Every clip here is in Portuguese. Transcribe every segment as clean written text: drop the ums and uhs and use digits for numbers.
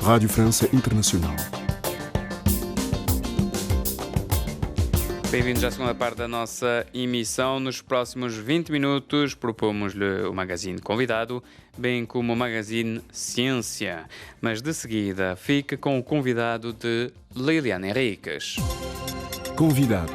Rádio França Internacional. Bem-vindos à segunda parte da nossa emissão. Nos próximos 20 minutos propomos-lhe o magazine convidado, bem como o magazine Ciência. Mas de seguida fica com o convidado de Liliana Henriques. Convidado.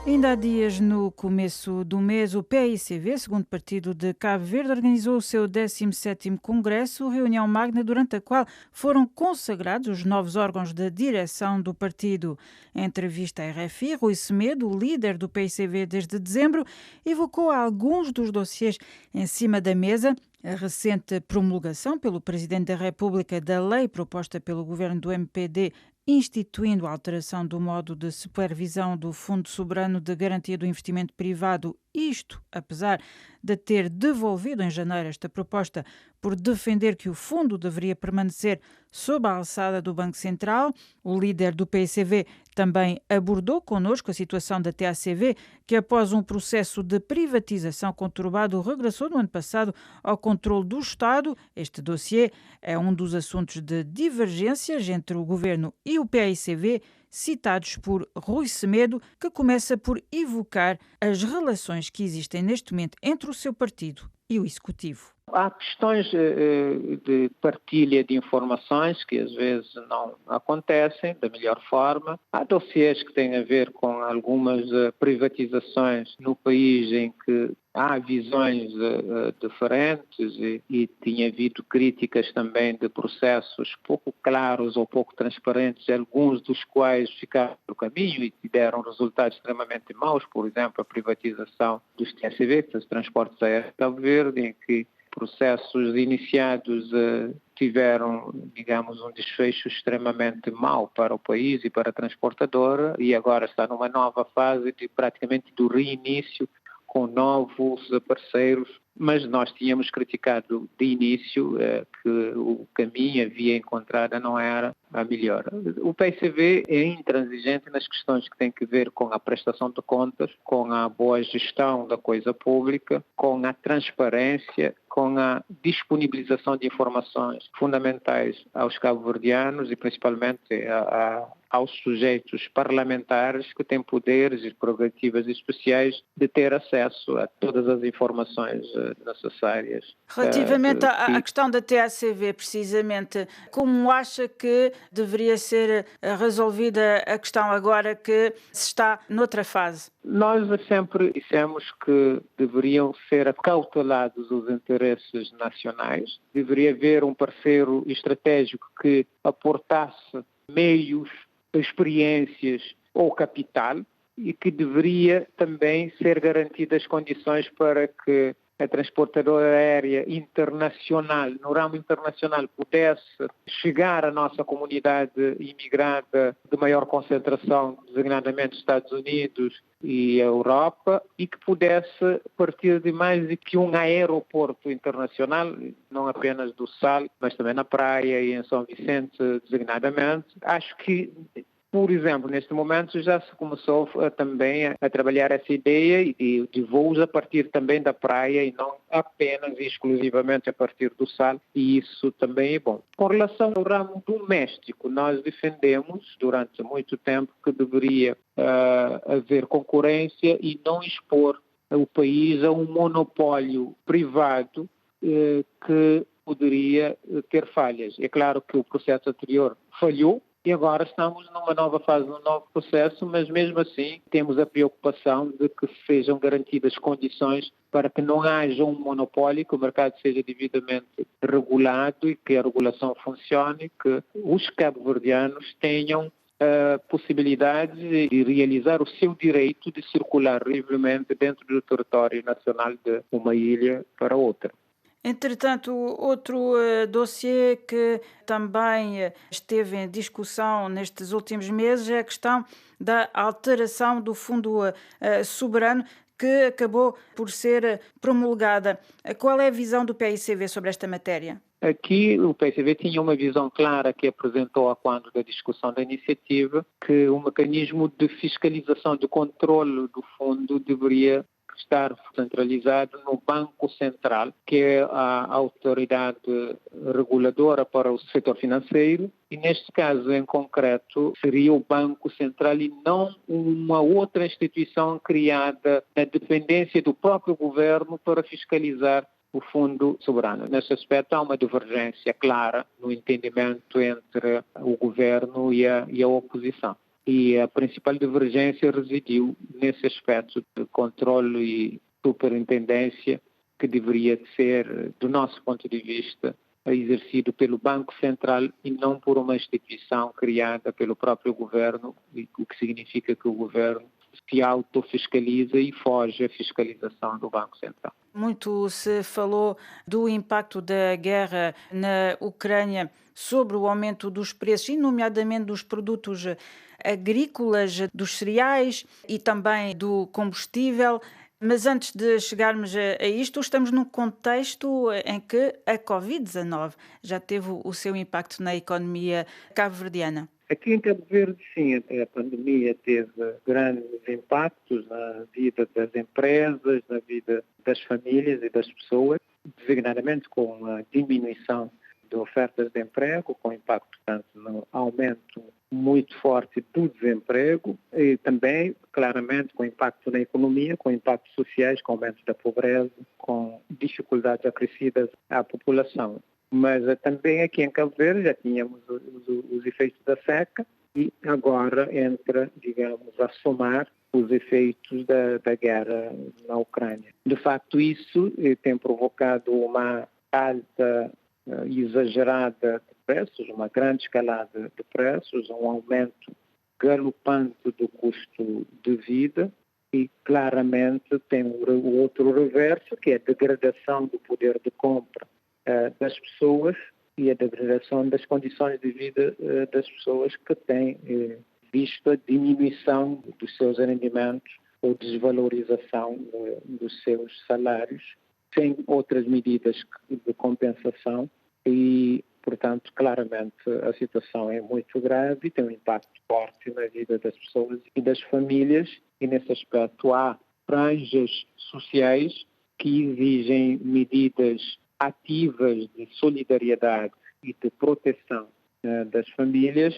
Ainda há dias, no começo do mês, o PAICV, segundo partido de Cabo Verde, organizou o seu 17º Congresso, reunião magna durante a qual foram consagrados os novos órgãos de direção do partido. Em entrevista à RFI, Rui Semedo, o líder do PAICV desde dezembro, evocou alguns dos dossiês em cima da mesa. A recente promulgação pelo Presidente da República da lei proposta pelo governo do MPD instituindo a alteração do modo de supervisão do Fundo Soberano de Garantia do Investimento Privado, isto apesar de ter devolvido em janeiro esta proposta por defender que o fundo deveria permanecer sob a alçada do Banco Central. O líder do PAICV também abordou connosco a situação da TACV, que após um processo de privatização conturbado regressou no ano passado ao controle do Estado. Este dossiê é um dos assuntos de divergências entre o governo e o PAICV, citados por Rui Semedo, que começa por evocar as relações que existem neste momento entre o seu partido e o Executivo. Há questões de partilha de informações que às vezes não acontecem da melhor forma. Há dossiês que têm a ver com algumas privatizações no país em que há visões diferentes e tinha havido críticas também de processos pouco claros ou pouco transparentes, alguns dos quais ficaram no caminho e tiveram resultados extremamente maus, por exemplo, a privatização dos TACV, dos transportes aéreos de Cabo Verde, em que processos iniciados tiveram, digamos, um desfecho extremamente mau para o país e para a transportadora e agora está numa nova fase de praticamente do reinício com novos parceiros, mas nós tínhamos criticado de início que o caminho, a via encontrada não era a melhor. O PAICV é intransigente nas questões que têm que ver com a prestação de contas, com a boa gestão da coisa pública, com a transparência, com a disponibilização de informações fundamentais aos cabo-verdianos e principalmente aos sujeitos parlamentares que têm poderes e prerrogativas especiais de ter acesso a todas as informações necessárias. Relativamente à questão da TACV, precisamente, como acha que deveria ser resolvida a questão agora que se está noutra fase? Nós sempre dissemos que deveriam ser acautelados os interesses nacionais, deveria haver um parceiro estratégico que aportasse meios, experiências ou capital e que deveria também ser garantidas condições para que a transportadora aérea internacional, no ramo internacional, pudesse chegar à nossa comunidade imigrada de maior concentração, designadamente Estados Unidos e a Europa, e que pudesse partir de mais do que um aeroporto internacional, não apenas do Sal, mas também na Praia e em São Vicente, designadamente. Acho que, por exemplo, neste momento já se começou também a trabalhar essa ideia de voos a partir também da praia e não apenas e exclusivamente a partir do Sal, e isso também é bom. Com relação ao ramo doméstico, nós defendemos durante muito tempo que deveria haver concorrência e não expor o país a um monopólio privado que poderia ter falhas. É claro que o processo anterior falhou, e agora estamos numa nova fase, num novo processo, mas mesmo assim temos a preocupação de que sejam garantidas condições para que não haja um monopólio, que o mercado seja devidamente regulado e que a regulação funcione, que os cabo-verdianos tenham a possibilidade de realizar o seu direito de circular livremente dentro do território nacional de uma ilha para outra. Entretanto, outro dossiê que também esteve em discussão nestes últimos meses é a questão da alteração do Fundo Soberano, que acabou por ser promulgada. Qual é a visão do PAICV sobre esta matéria? Aqui o PAICV tinha uma visão clara que apresentou a quando da discussão da iniciativa, que o mecanismo de fiscalização, de controle do fundo deveria estar centralizado no Banco Central, que é a autoridade reguladora para o setor financeiro, e neste caso em concreto seria o Banco Central e não uma outra instituição criada na dependência do próprio governo para fiscalizar o Fundo Soberano. Nesse aspecto há uma divergência clara no entendimento entre o governo e a oposição. E a principal divergência residiu nesse aspecto de controle e superintendência que deveria ser, do nosso ponto de vista, exercido pelo Banco Central e não por uma instituição criada pelo próprio governo, o que significa que o governo se autofiscaliza e foge à fiscalização do Banco Central. Muito se falou do impacto da guerra na Ucrânia sobre o aumento dos preços, e nomeadamente dos produtos agrícolas, dos cereais e também do combustível. Mas antes de chegarmos a isto, estamos num contexto em que a Covid-19 já teve o seu impacto na economia cabo-verdiana. Aqui em Cabo Verde, sim, a pandemia teve grandes impactos na vida das empresas, na vida das famílias e das pessoas, designadamente com a diminuição de ofertas de emprego, com impacto tanto no aumento muito forte do desemprego e também, claramente, com impacto na economia, com impactos sociais, com aumento da pobreza, com dificuldades acrescidas à população. Mas também aqui em Cabo Verde já tínhamos os efeitos da seca e agora entra, digamos, a somar os efeitos da guerra na Ucrânia. De facto, isso tem provocado uma alta exagerada de preços, uma grande escalada de preços, um aumento galopante do custo de vida e claramente tem o outro reverso, que é a degradação do poder de compra das pessoas e a degradação das condições de vida das pessoas que têm visto a diminuição dos seus rendimentos ou desvalorização dos seus salários, sem outras medidas de compensação e, portanto, claramente a situação é muito grave e tem um impacto forte na vida das pessoas e das famílias e, nesse aspecto, há franjas sociais que exigem medidas ativas de solidariedade e de proteção das famílias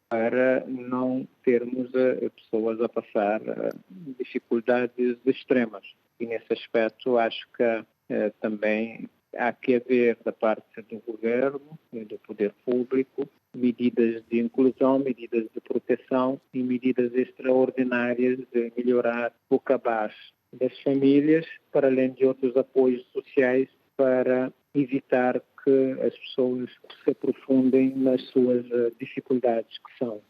para não termos pessoas a passar dificuldades extremas. E nesse aspecto acho que também há que haver da parte do governo, do poder público, medidas de inclusão, medidas de proteção e medidas extraordinárias de melhorar o cabaz das famílias, para além de outros apoios sociais para evitar que as pessoas se aprofundem nas suas dificuldades, que são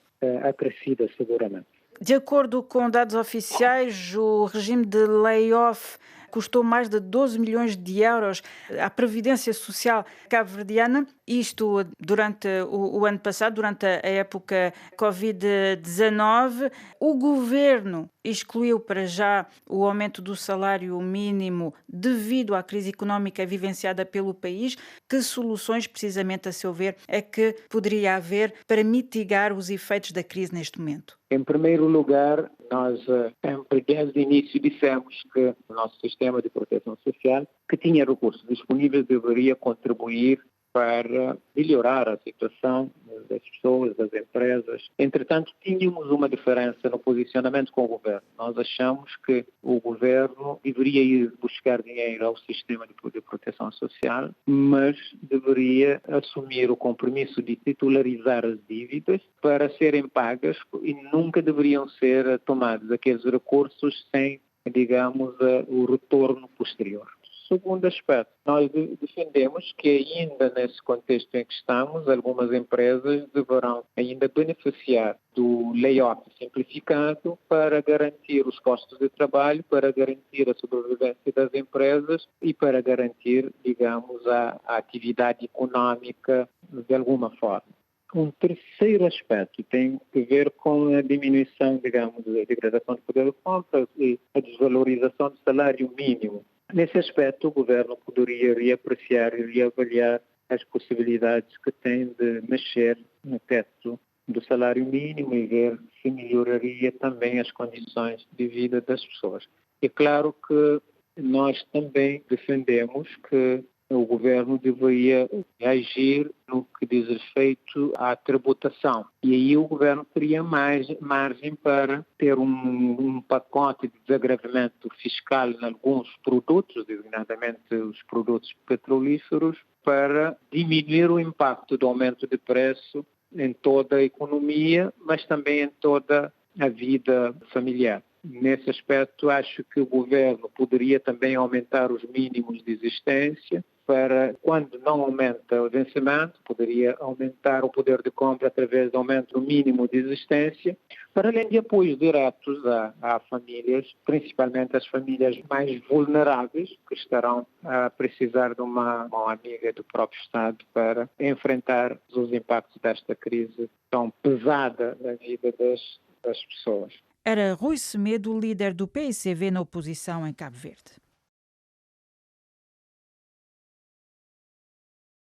acrescidas seguramente. De acordo com dados oficiais, o regime de layoff custou mais de 12 milhões de euros à Previdência Social cabo-verdiana, isto durante o ano passado, durante a época Covid-19. O governo excluiu para já o aumento do salário mínimo devido à crise económica vivenciada pelo país. Que soluções, precisamente a seu ver, é que poderia haver para mitigar os efeitos da crise neste momento? Em primeiro lugar, nós sempre desde o início dissemos que o nosso sistema de proteção social, que tinha recursos disponíveis, deveria contribuir para melhorar a situação das pessoas, das empresas. Entretanto, tínhamos uma diferença no posicionamento com o governo. Nós achamos que o governo deveria ir buscar dinheiro ao sistema de proteção social, mas deveria assumir o compromisso de titularizar as dívidas para serem pagas e nunca deveriam ser tomados aqueles recursos sem, digamos, o retorno posterior. Segundo aspecto, nós defendemos que ainda nesse contexto em que estamos, algumas empresas deverão ainda beneficiar do layoff simplificado para garantir os postos de trabalho, para garantir a sobrevivência das empresas e para garantir, digamos, a atividade económica de alguma forma. Um terceiro aspecto tem que ver com a diminuição, digamos, da degradação do poder de compra e a desvalorização do salário mínimo. Nesse aspecto, o governo poderia reapreciar e reavaliar as possibilidades que tem de mexer no teto do salário mínimo e ver se melhoraria também as condições de vida das pessoas. É claro que nós também defendemos que o governo deveria agir no que diz respeito à tributação. E aí o governo teria mais margem para ter um pacote de desagravamento fiscal em alguns produtos, designadamente os produtos petrolíferos, para diminuir o impacto do aumento de preço em toda a economia, mas também em toda a vida familiar. Nesse aspecto, acho que o governo poderia também aumentar os mínimos de existência para, quando não aumenta o vencimento, poderia aumentar o poder de compra através do aumento do mínimo de existência, para além de apoios diretos a famílias, principalmente as famílias mais vulneráveis, que estarão a precisar de uma mão amiga do próprio Estado para enfrentar os impactos desta crise tão pesada na vida das pessoas. Era Rui Semedo, líder do PICV na oposição em Cabo Verde.